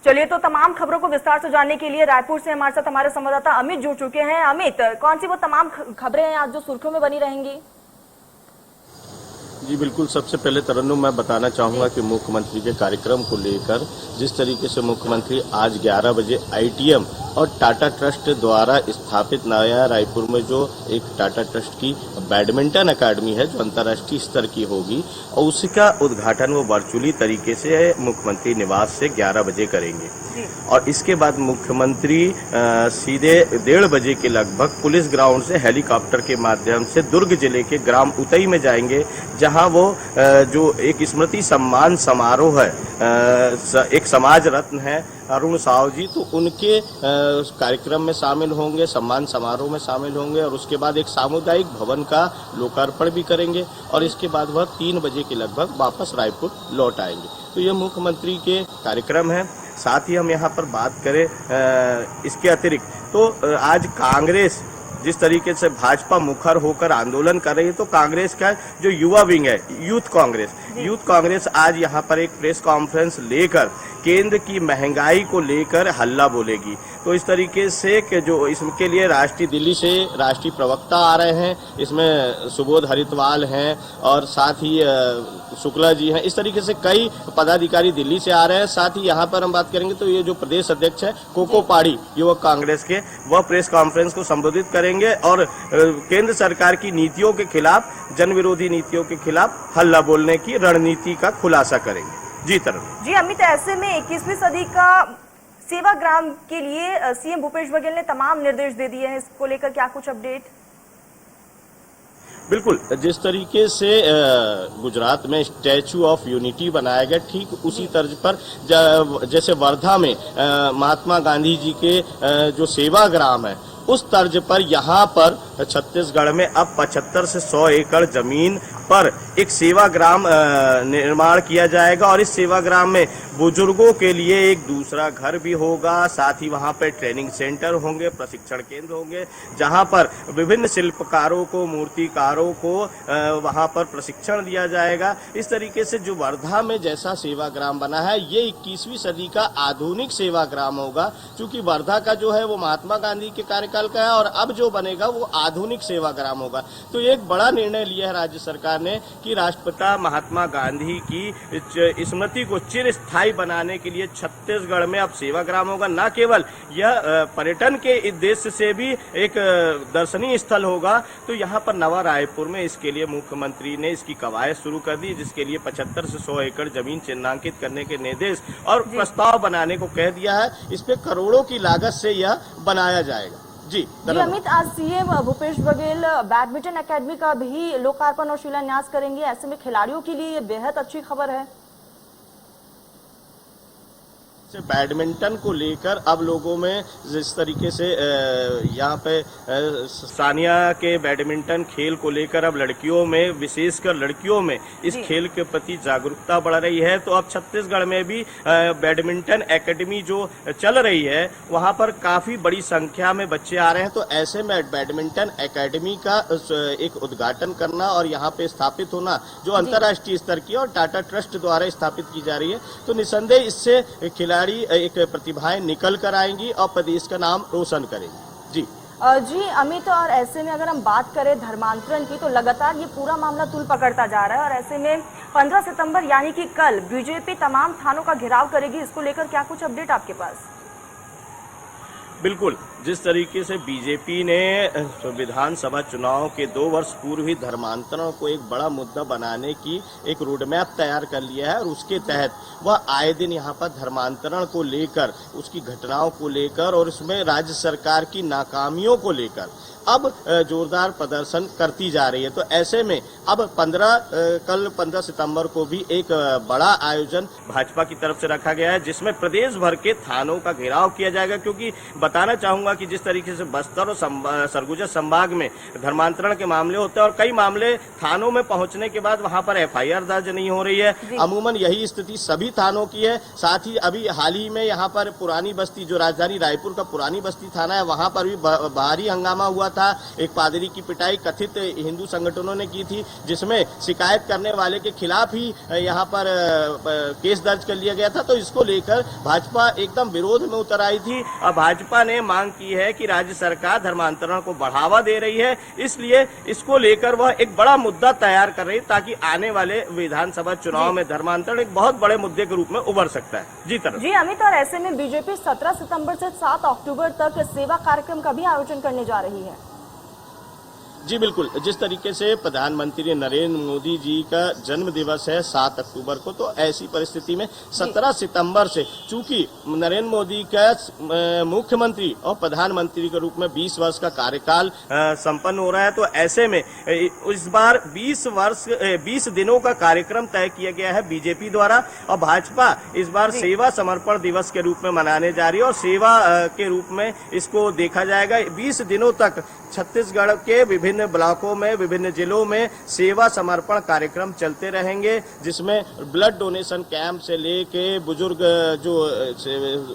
चलिए, तो तमाम खबरों को विस्तार से जानने के लिए रायपुर से हमारे साथ हमारे संवाददाता अमित जुड़ चुके हैं। अमित, कौन सी वो तमाम खबरें हैं आज जो सुर्खियों में बनी रहेंगी? जी बिल्कुल, सबसे पहले तरन्नुम मैं बताना चाहूंगा कि मुख्यमंत्री के कार्यक्रम को लेकर जिस तरीके से मुख्यमंत्री आज 11 बजे आईटीएम और टाटा ट्रस्ट द्वारा स्थापित नया रायपुर में जो एक टाटा ट्रस्ट की बैडमिंटन अकादमी है जो अंतर्राष्ट्रीय स्तर की होगी, और उसी का उद्घाटन वो वर्चुअली तरीके से मुख्यमंत्री निवास से 11 बजे करेंगे। और इसके बाद मुख्यमंत्री सीधे 1:30 बजे के लगभग पुलिस ग्राउंड से हेलीकॉप्टर के माध्यम से दुर्ग जिले के ग्राम उतई में जाएंगे, जहां वो जो एक स्मृति सम्मान समारोह है, एक समाज रत्न है अरुण साव जी, तो उनके कार्यक्रम में शामिल होंगे, सम्मान समारोह में शामिल होंगे, और उसके बाद एक सामुदायिक भवन का लोकार्पण भी करेंगे, और इसके बाद वह 3 बजे के लगभग वापस रायपुर लौट आएंगे। तो ये मुख्यमंत्री के कार्यक्रम है। साथ ही हम यहाँ पर बात करें इसके अतिरिक्त, तो आज कांग्रेस जिस तरीके से भाजपा मुखर होकर आंदोलन कर रही है, तो कांग्रेस का जो युवा विंग है, यूथ कांग्रेस आज यहाँ पर एक प्रेस कॉन्फ्रेंस लेकर केंद्र की महंगाई को लेकर हल्ला बोलेगी। तो इस तरीके से कि जो इसके लिए दिल्ली से राष्ट्रीय प्रवक्ता आ रहे हैं, इसमें सुबोध हरिद्वाल हैं और साथ ही शुक्ला जी हैं, इस तरीके से कई पदाधिकारी दिल्ली से आ रहे हैं। साथ ही यहाँ पर हम बात करेंगे तो ये जो प्रदेश अध्यक्ष है कोको पाड़ी युवक कांग्रेस के, वह प्रेस कॉन्फ्रेंस को संबोधित करेंगे और केंद्र सरकार की नीतियों के खिलाफ, जन विरोधी नीतियों के खिलाफ हल्ला बोलने की रणनीति का खुलासा करेंगे। जी तरह जी अमित, ऐसे में 21वीं सदी का सेवाग्राम के लिए सीएम भूपेश बघेल ने तमाम निर्देश दे दिए हैं, इसको लेकर क्या कुछ अपडेट? बिल्कुल, जिस तरीके से गुजरात में स्टैचू ऑफ यूनिटी बनाया गया, ठीक उसी तर्ज पर जैसे वर्धा में महात्मा गांधी जी के जो सेवाग्राम है, उस तर्ज पर यहाँ पर छत्तीसगढ़ में अब 75 से 100 एकड़ जमीन पर एक सेवाग्राम निर्माण किया जाएगा, और इस सेवाग्राम में बुजुर्गों के लिए एक दूसरा घर भी होगा। साथ ही वहाँ पर ट्रेनिंग सेंटर होंगे, प्रशिक्षण केंद्र होंगे, जहाँ पर विभिन्न शिल्पकारों को, मूर्तिकारों को वहाँ पर प्रशिक्षण दिया जाएगा। इस तरीके से जो वर्धा में जैसा सेवाग्राम बना है, ये 21वीं सदी का आधुनिक सेवाग्राम होगा, क्योंकि वर्धा का जो है वो महात्मा गांधी के कार्यकाल का है, और अब जो बनेगा वो आधुनिक सेवाग्राम होगा। तो एक बड़ा निर्णय लिया है राज्य सरकार ने कि राष्ट्रपिता महात्मा गांधी की स्मृति को चिरस्थायी बनाने के लिए छत्तीसगढ़ में अब सेवाग्राम होगा। न केवल यह पर्यटन के उद्देश्य से भी एक दर्शनीय स्थल होगा, तो यहाँ पर नवा रायपुर में इसके लिए मुख्यमंत्री ने इसकी कवायद शुरू कर दी, जिसके लिए 75 से 100 एकड़ जमीन चिन्हांकित करने के निर्देश और प्रस्ताव बनाने को कह दिया है। इस पे करोड़ों की लागत से यह बनाया जाएगा। जी अमित, आज CM Bhupesh Baghel badminton academy का भी लोकार्पण और शिलान्यास करेंगे, ऐसे में खिलाड़ियों के लिए ये बेहद अच्छी खबर है। बैडमिंटन को लेकर अब लोगों में जिस तरीके से यहाँ पे सानिया के बैडमिंटन खेल को लेकर अब लड़कियों में, विशेषकर लड़कियों में इस खेल के प्रति जागरूकता बढ़ रही है, तो अब छत्तीसगढ़ में भी बैडमिंटन एकेडमी जो चल रही है, वहाँ पर काफी बड़ी संख्या में बच्चे आ रहे हैं। तो ऐसे में बैडमिंटन एकेडमी का एक उद्घाटन करना और यहाँ पे स्थापित होना, जो अंतर्राष्ट्रीय स्तर की और टाटा ट्रस्ट द्वारा स्थापित की जा रही है, तो निसंदेह इससे एक प्रतिभाएं निकल कर आएंगी और प्रदेश का नाम रोशन करेंगी। जी अमित, और ऐसे में अगर हम बात करें धर्मांतरण की, तो लगातार ये पूरा मामला तूल पकड़ता जा रहा है, और ऐसे में 15 सितंबर यानी कि कल बीजेपी तमाम थानों का घेराव करेगी, इसको लेकर क्या कुछ अपडेट आपके पास? बिल्कुल, जिस तरीके से बीजेपी ने विधानसभा चुनाव के 2 वर्ष पूर्व ही धर्मांतरण को एक बड़ा मुद्दा बनाने की एक रोडमैप तैयार कर लिया है, और उसके तहत वह आए दिन यहाँ पर धर्मांतरण को लेकर, उसकी घटनाओं को लेकर और उसमें राज्य सरकार की नाकामियों को लेकर अब जोरदार प्रदर्शन करती जा रही है। तो ऐसे में अब कल 15 सितंबर को भी एक बड़ा आयोजन भाजपा की तरफ से रखा गया है, जिसमें प्रदेश भर के थानों का घेराव किया जाएगा। क्योंकि बताना चाहूंगा कि जिस तरीके से बस्तर और सरगुजा संभाग में धर्मांतरण के मामले होते हैं, और कई मामले थानों में पहुंचने के बाद वहां पर एफआईआर दर्ज नहीं हो रही है, अमूमन यही स्थिति सभी थानों की है। साथ ही अभी हाल ही में यहाँ पर पुरानी बस्ती, जो राजधानी रायपुर का पुरानी बस्ती थाना है, वहां पर भी भारी हंगामा हुआ था। था। एक पादरी की पिटाई कथित हिंदू संगठनों ने की थी, जिसमें शिकायत करने वाले के खिलाफ ही यहाँ पर केस दर्ज कर लिया गया था। तो इसको लेकर भाजपा एकदम विरोध में उतर आई थी और भाजपा ने मांग की है कि राज्य सरकार धर्मांतरण को बढ़ावा दे रही है, इसलिए इसको लेकर वह एक बड़ा मुद्दा तैयार कर रही है ताकि आने वाले विधानसभा चुनाव में धर्मांतरण एक बहुत बड़े मुद्दे के रूप में उभर सकता है। जी तरफ जी अमित, और ऐसे में बीजेपी 17 सितंबर से 7 अक्टूबर तक सेवा कार्यक्रम का भी आयोजन करने जा रही है। जी बिल्कुल, जिस तरीके से प्रधानमंत्री नरेंद्र मोदी जी का जन्म दिवस है 7 अक्टूबर को, तो ऐसी परिस्थिति में 17 सितंबर से चूंकि नरेंद्र मोदी का मुख्यमंत्री और प्रधानमंत्री के रूप में 20 वर्ष का कार्यकाल संपन्न हो रहा है, तो ऐसे में इस बार 20 दिनों का कार्यक्रम तय किया गया है बीजेपी द्वारा और भाजपा इस बार सेवा समर्पण दिवस के रूप में मनाने जा रही है और सेवा के रूप में इसको देखा जाएगा। 20 दिनों तक छत्तीसगढ़ के विभिन्न ब्लॉकों में, विभिन्न जिलों में सेवा समर्पण कार्यक्रम चलते रहेंगे, जिसमें ब्लड डोनेशन कैंप से लेके बुजुर्ग जो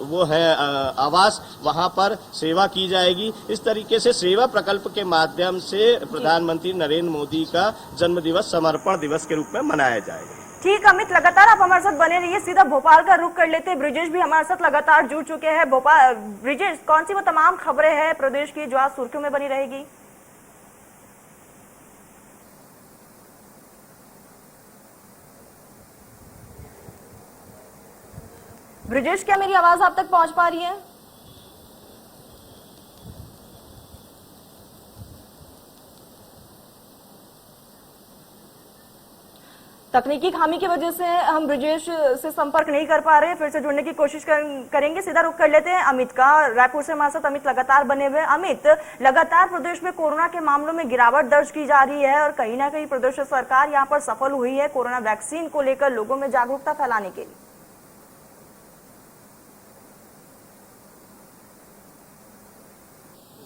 वो है आवास, वहां पर सेवा की जाएगी। इस तरीके से सेवा प्रकल्प के माध्यम से प्रधानमंत्री नरेंद्र मोदी का जन्म दिवस समर्पण दिवस के रूप में मनाया जाएगा। ठीक अमित, लगातार आप हमारे साथ बने रहिए। सीधा भोपाल का रुख कर लेते हैं, ब्रिजेश भी हमारे साथ लगातार जुड़ चुके हैं। भोपाल ब्रिजेश, कौन सी वो तमाम खबरें हैं प्रदेश की जो आज सुर्खियों में बनी रहेगी? ब्रिजेश, क्या मेरी आवाज आप तक पहुंच पा रही है? तकनीकी खामी की वजह से हम ब्रिजेश से संपर्क नहीं कर पा रहे हैं। फिर से जुड़ने की कोशिश करेंगे। सीधा रुख कर लेते हैं अमित का। रायपुर से हमारे साथ अमित लगातार बने हुए। अमित, लगातार प्रदेश में कोरोना के मामलों में गिरावट दर्ज की जा रही है और कहीं ना कहीं प्रदेश सरकार यहां पर सफल हुई है कोरोना वैक्सीन को लेकर लोगों में जागरूकता फैलाने के लिए।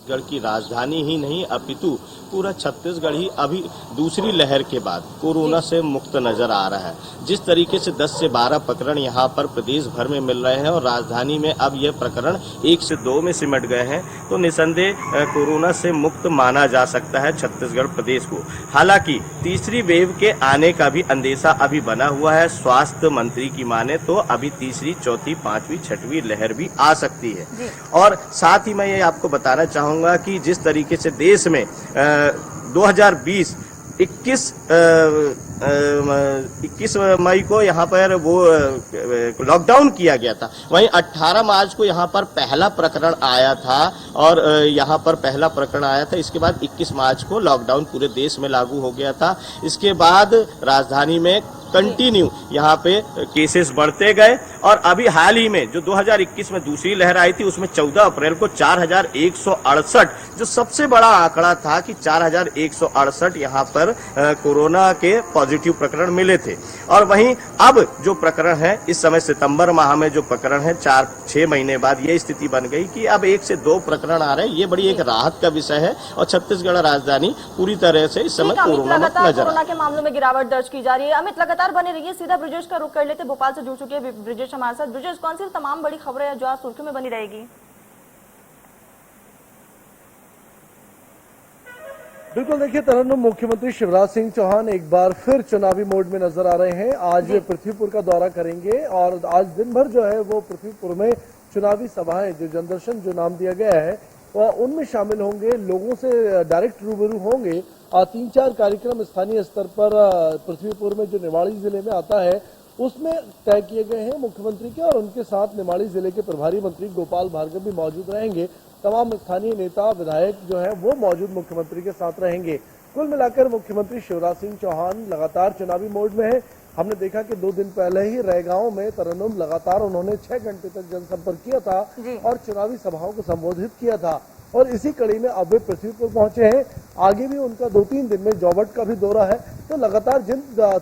छत्तीसगढ़ की राजधानी ही नहीं अपितु पूरा छत्तीसगढ़ ही अभी दूसरी लहर के बाद कोरोना से मुक्त नजर आ रहा है। जिस तरीके से 10 से 12 प्रकरण यहाँ पर प्रदेश भर में मिल रहे हैं और राजधानी में अब यह प्रकरण 1 से 2 में सिमट गए हैं, तो निसंदेह कोरोना से मुक्त माना जा सकता है छत्तीसगढ़ प्रदेश को। हालांकि तीसरी वेव के आने का भी अंदेशा अभी बना हुआ है। स्वास्थ्य मंत्री की माने तो अभी तीसरी, चौथी, पांचवी, छठवीं लहर भी आ सकती है। और साथ ही मैं ये आपको बताना चाहूंगा कि जिस तरीके से देश में 2020 21 मई को यहाँ पर वो लॉकडाउन किया गया था, वहीं 18 मार्च को यहाँ पर पहला प्रकरण आया था और यहाँ पर पहला प्रकरण आया था। इसके बाद 21 मार्च को लॉकडाउन पूरे देश में लागू हो गया था। इसके बाद राजधानी में कंटिन्यू यहाँ पे केसेस बढ़ते गए और अभी हाल ही में जो 2021 में दूसरी लहर आई थी, उसमें 14 अप्रैल को 4168, जो सबसे बड़ा आंकड़ा था कि 4168 यहाँ पर कोरोना के पॉजिटिव प्रकरण मिले थे। और वहीं अब जो प्रकरण है इस समय सितंबर माह में जो प्रकरण है 4-6 महीने बाद ये स्थिति बन गई कि अब 1 से 2 प्रकरण आ रहे हैं। ये बड़ी एक राहत का विषय है और छत्तीसगढ़ राजधानी पूरी तरह से इस समय कोरोना के मामलों में गिरावट दर्ज की जा रही है। अमित, लगातार बने रहिए। सीधा ब्रिजेश का रुख कर लेते, भोपाल से जुड़ चुके हैं ब्रिजेश हमारे साथ। ब्रिजेश, कौन सी तमाम बड़ी खबरें हैं जो आज सुर्खियों में बनी रहेगी? बिल्कुल, देखिए तरन्नुम, मुख्यमंत्री शिवराज सिंह चौहान एक बार फिर चुनावी मोड में नजर आ रहे हैं। आज वे पृथ्वीपुर का दौरा करेंगे और आज दिन भर जो है वो पृथ्वीपुर में चुनावी सभाएं, जो जनदर्शन जो नाम दिया गया है, वह उनमें शामिल होंगे। लोगों से डायरेक्ट रूबरू होंगे। 3-4 कार्यक्रम स्थानीय स्तर पर पृथ्वीपुर में जो निवाड़ी जिले में आता है उसमें तय किए गए हैं मुख्यमंत्री के, और उनके साथ निवाड़ी जिले के प्रभारी मंत्री गोपाल भार्गव भी मौजूद रहेंगे। तमाम स्थानीय नेता, विधायक जो है वो मौजूद मुख्यमंत्री के साथ रहेंगे। कुल मिलाकर मुख्यमंत्री शिवराज सिंह चौहान लगातार चुनावी मोड में है। हमने देखा कि 2 दिन पहले ही रैगांव में तरन्नुम लगातार उन्होंने 6 घंटे तक जनसंपर्क किया था और चुनावी सभाओं को संबोधित किया था, और इसी कड़ी में अब वे पृथ्वीपुर पहुंचे हैं। आगे भी उनका 2-3 दिन में जौबट का भी दौरा है। तो लगातार जिन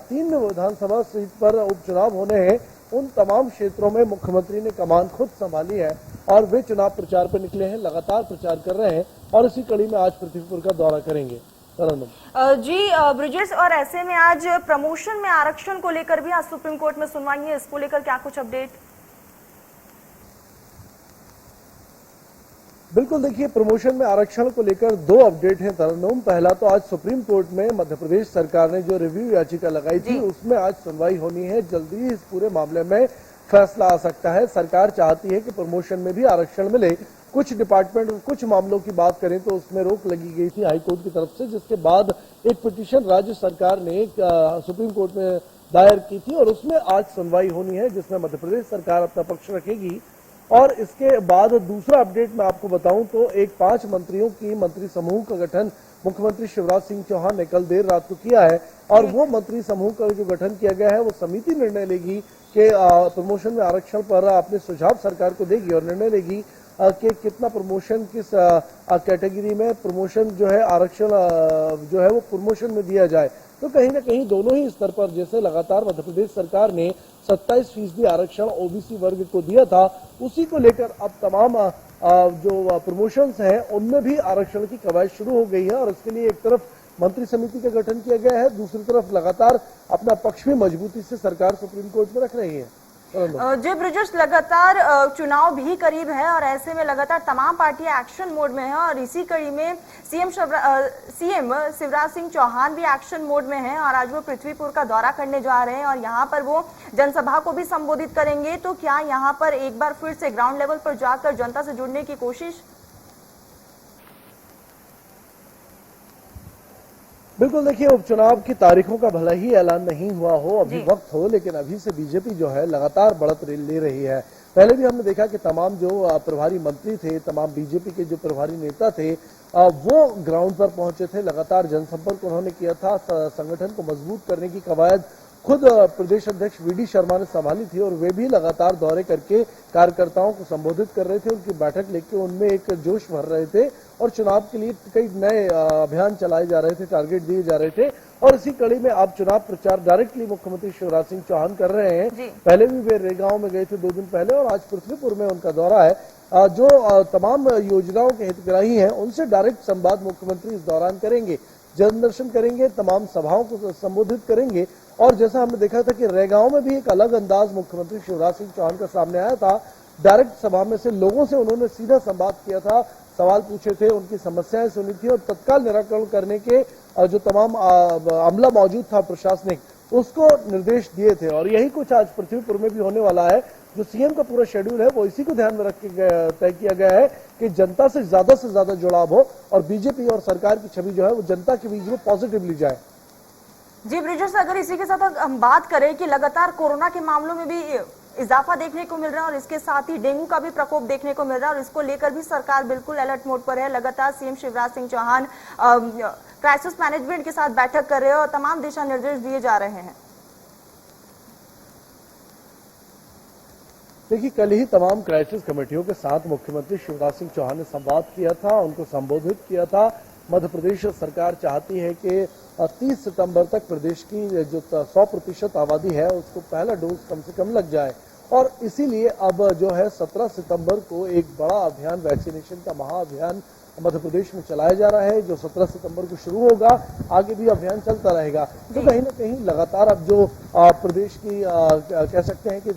3 विधानसभा सीट पर उपचुनाव होने हैं उन तमाम क्षेत्रों में मुख्यमंत्री ने कमान खुद संभाली है और वे चुनाव प्रचार पर निकले हैं, लगातार प्रचार कर रहे हैं और इसी कड़ी में आज पृथ्वीपुर का दौरा करेंगे। जी ब्रिजेश, और ऐसे में आज प्रमोशन में आरक्षण को लेकर भी आज सुप्रीम कोर्ट में सुनवाई है, इसको लेकर क्या कुछ अपडेट? बिल्कुल, देखिए प्रमोशन में आरक्षण को लेकर दो अपडेट हैं तरन्नुम। पहला तो आज सुप्रीम कोर्ट में मध्य प्रदेश सरकार ने जो रिव्यू याचिका लगाई थी उसमें आज सुनवाई होनी है। जल्दी ही इस पूरे मामले में फैसला आ सकता है। सरकार चाहती है कि प्रमोशन में भी आरक्षण मिले। कुछ डिपार्टमेंट कुछ मामलों की बात करें तो उसमें रोक लगी गई थी हाईकोर्ट की तरफ से, जिसके बाद एक पिटीशन राज्य सरकार ने सुप्रीम कोर्ट में दायर की थी और उसमें आज सुनवाई होनी है, जिसमें मध्य प्रदेश सरकार अपना पक्ष रखेगी। और इसके बाद दूसरा अपडेट मैं आपको बताऊं तो एक 5 मंत्रियों की मंत्री समूह का गठन मुख्यमंत्री शिवराज सिंह चौहान ने कल देर रात को किया है और वो मंत्री समूह का जो गठन किया गया है वो समिति निर्णय लेगी कि प्रमोशन में आरक्षण पर अपने सुझाव सरकार को देगी और निर्णय लेगी कि कितना प्रमोशन किस कैटेगरी में प्रमोशन जो है आरक्षण जो है वो प्रमोशन में दिया जाए। तो कहीं ना कहीं दोनों ही स्तर पर जैसे लगातार मध्य प्रदेश सरकार ने 27% आरक्षण ओबीसी वर्ग को दिया था, उसी को लेकर अब तमाम जो प्रमोशंस हैं उनमें भी आरक्षण की कवायद शुरू हो गई है और इसके लिए एक तरफ मंत्री समिति का गठन किया गया है, दूसरी तरफ लगातार अपना पक्ष भी मजबूती से सरकार सुप्रीम कोर्ट में रख रही है। जी ब्रिजेश, लगातार चुनाव भी करीब है और ऐसे में लगातार तमाम पार्टियां एक्शन मोड में है और इसी कड़ी में सीएम शिवराज सिंह चौहान भी एक्शन मोड में हैं और आज वो पृथ्वीपुर का दौरा करने जा रहे हैं और यहां पर वो जनसभा को भी संबोधित करेंगे। तो क्या यहां पर एक बार फिर से ग्राउंड लेवल पर जाकर जनता से जुड़ने की कोशिश? बिल्कुल, देखिए उपचुनाव की तारीखों का भला ही ऐलान नहीं हुआ हो, अभी वक्त हो, लेकिन अभी से बीजेपी जो है लगातार बढ़त ले रही है। पहले भी हमने देखा कि तमाम जो प्रभारी मंत्री थे, तमाम बीजेपी के जो प्रभारी नेता थे, वो ग्राउंड पर पहुंचे थे, लगातार जनसंपर्क उन्होंने किया था। संगठन को मजबूत करने की कवायद खुद प्रदेश अध्यक्ष वीडी शर्मा ने संभाली थी और वे भी लगातार दौरे करके कार्यकर्ताओं को संबोधित कर रहे थे, उनकी बैठक लेकर उनमें एक जोश भर रहे थे और चुनाव के लिए कई नए अभियान चलाए जा रहे थे, टारगेट दिए जा रहे थे और इसी कड़ी में अब चुनाव प्रचार डायरेक्टली मुख्यमंत्री शिवराज सिंह चौहान कर रहे हैं। पहले भी वे रेगांव में गए थे 2 दिन पहले और आज पृथ्वीपुर में उनका दौरा है। जो तमाम योजनाओं के हितग्राही हैं उनसे डायरेक्ट संवाद मुख्यमंत्री इस दौरान करेंगे, जनदर्शन करेंगे, तमाम सभाओं को संबोधित करेंगे और जैसा हमने देखा था कि रेगांव में भी एक अलग अंदाज मुख्यमंत्री शिवराज सिंह चौहान का सामने आया था। डायरेक्ट सभा में से लोगों से उन्होंने सीधा संवाद किया था, सवाल पूछे थे, उनकी समस्याएं सुनी थी और तत्काल निराकरण करने के जो तमाम अमला मौजूद था प्रशासनिक, उसको निर्देश दिए थे और यही कुछ आज पृथ्वीपुर में भी होने वाला है। जो सीएम का पूरा शेड्यूल है वो इसी को ध्यान में रख के तय किया गया है कि जनता से ज्यादा जुड़ाव हो और बीजेपी और सरकार की छवि जो है वो जनता के बीच में पॉजिटिवली जाए। जी ब्रिजेश, अगर इसी के साथ हम बात करें कि लगातार कोरोना के मामलों में भी इजाफा देखने को मिल रहा है और इसके साथ ही डेंगू का भी प्रकोप देखने को मिल रहा है और इसको लेकर भी सरकार बिल्कुल अलर्ट मोड पर है। लगातार CM Shivraj Singh Chouhan crisis management के साथ बैठक कर रहे हैं और तमाम दिशा निर्देश दिए जा रहे हैं। देखिए, कल ही तमाम क्राइसिस कमेटियों के साथ मुख्यमंत्री शिवराज सिंह चौहान ने संवाद किया था, उनको संबोधित किया था। मध्य प्रदेश सरकार चाहती है कि 30 सितंबर तक प्रदेश की जो 100% आबादी है उसको पहला डोज कम से कम लग जाए और इसीलिए अब जो है 17 सितंबर को एक बड़ा अभियान, वैक्सीनेशन का महाअभियान मध्य प्रदेश में चलाया जा रहा है, जो 17 सितंबर को शुरू होगा, आगे भी अभियान चलता रहेगा। तो कहीं ना कहीं लगातार अब जो प्रदेश की कह सकते हैं कि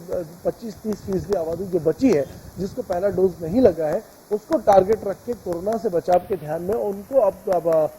25-30% आबादी जो बची है, जिसको पहला डोज नहीं लगा है, उसको टारगेट रख के कोरोना से बचाव के ध्यान में उनको अब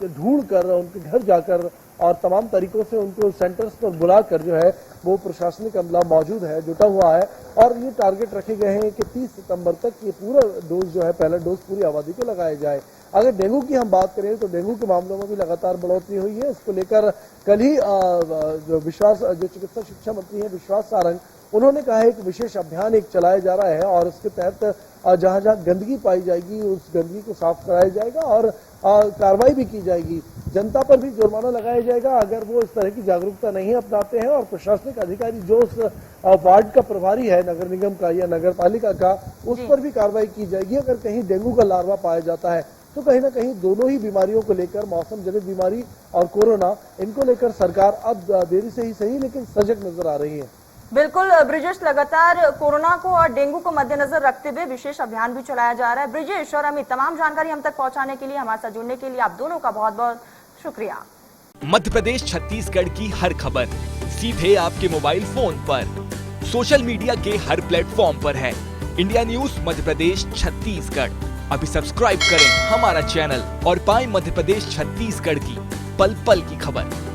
ढूंढ कर उनके घर जाकर और तमाम तरीकों से उनको सेंटर्स पर बुलाकर जो है वो प्रशासनिक अमला मौजूद है, जुटा हुआ है और ये टारगेट रखे गए हैं कि 30 सितंबर तक ये पूरा डोज जो है, पहला डोज पूरी आबादी को लगाया जाए। अगर डेंगू की हम बात करें तो डेंगू के मामलों में भी लगातार बढ़ोतरी हुई है। इसको लेकर कल ही जो चिकित्सा शिक्षा मंत्री है विश्वास सारंग, उन्होंने कहा है कि विशेष अभियान एक चलाया जा रहा है और इसके तहत जहां जहां गंदगी पाई जाएगी उस गंदगी को साफ कराया जाएगा और कार्रवाई भी की जाएगी। जनता पर भी जुर्माना लगाया जाएगा अगर वो इस तरह की जागरूकता नहीं अपनाते हैं और प्रशासनिक अधिकारी जो उस वार्ड का प्रभारी है, नगर निगम का या नगर पालिका का, उस पर भी कार्रवाई की जाएगी अगर कहीं डेंगू का लार्वा पाया जाता है। तो कहीं ना कहीं दोनों ही बीमारियों को लेकर, मौसम जनित बीमारी और कोरोना, इनको लेकर सरकार अब देरी से ही सही लेकिन सजग नजर आ रही है। बिल्कुल ब्रिजेश, लगातार कोरोना को और डेंगू को मद्देनजर रखते हुए विशेष अभियान भी चलाया जा रहा है। ब्रिजेश और अमित, तमाम जानकारी हम तक पहुंचाने के लिए, हमारे साथ जुड़ने के लिए आप दोनों का बहुत बहुत शुक्रिया। मध्य प्रदेश छत्तीसगढ़ की हर खबर सीधे आपके मोबाइल फोन पर, सोशल मीडिया के हर प्लेटफॉर्म पर है। इंडिया न्यूज मध्य प्रदेश छत्तीसगढ़, अभी सब्सक्राइब करें हमारा चैनल और पाएं मध्य प्रदेश छत्तीसगढ़ की पल पल की खबर।